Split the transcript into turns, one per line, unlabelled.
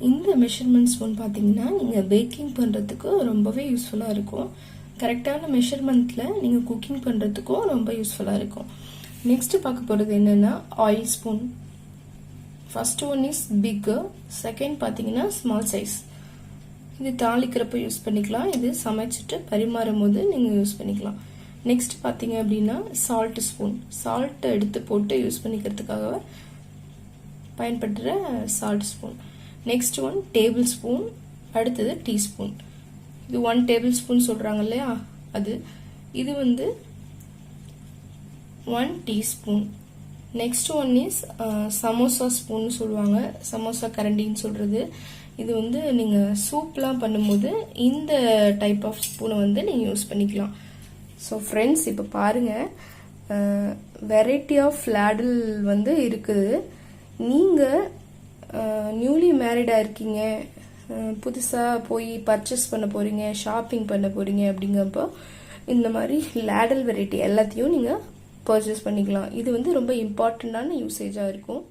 இந்த measurement spoon பார்த்தீங்கன்னா நீங்கள் பேக்கிங் பண்ணுறதுக்கு ரொம்பவே யூஸ்ஃபுல்லாக இருக்கும். கரெக்டான மெஷர்மெண்ட்டில் நீங்கள் குக்கிங் பண்ணுறதுக்கும் ரொம்ப யூஸ்ஃபுல்லாக இருக்கும். நெக்ஸ்ட்டு பார்க்க போகிறது என்னென்னா oil spoon. First one is பிக்கு, செகண்ட் பார்த்தீங்கன்னா ஸ்மால் சைஸ். இது தாளிக்கிறப்ப யூஸ் பண்ணிக்கலாம், இது சமைச்சிட்டு பரிமாறும் போது நீங்கள் யூஸ் பண்ணிக்கலாம். நெக்ஸ்ட் பார்த்தீங்க அப்படின்னா சால்ட் ஸ்பூன். சால்ட்டை எடுத்து போட்டு யூஸ் பண்ணிக்கிறதுக்காக பயன்படுத்துகிற salt spoon. Next one table spoon, அடுத்தது டீஸ்பூன். இது 1 டேபிள் ஸ்பூன் சொல்கிறாங்க இல்லையா, அது இது வந்து 1 teaspoon. Next one is samosa spoon சொல்லுவாங்க, சமோசா கரண்டின்னு சொல்கிறது. இது வந்து நீங்கள் சூப்லாம் பண்ணும்போது இந்த டைப் ஆஃப் ஸ்பூனை வந்து நீங்கள் யூஸ் பண்ணிக்கலாம். ஸோ ஃப்ரெண்ட்ஸ், இப்போ பாருங்கள், வெரைட்டி ஆஃப் லாடல் வந்து இருக்குது. நீங்கள் நியூலி மேரிடாக இருக்கீங்க, புதுசாக போய் பர்ச்சேஸ் பண்ண போகிறீங்க, ஷாப்பிங் பண்ண போகிறீங்க அப்படிங்கப்போ இந்த மாதிரி லாடல் வெரைட்டி எல்லாத்தையும் நீங்கள் பர்ச்சேஸ் பண்ணிக்கலாம். இது வந்து ரொம்ப இம்பார்ட்டண்ட்டான யூசேஜாக இருக்கும்.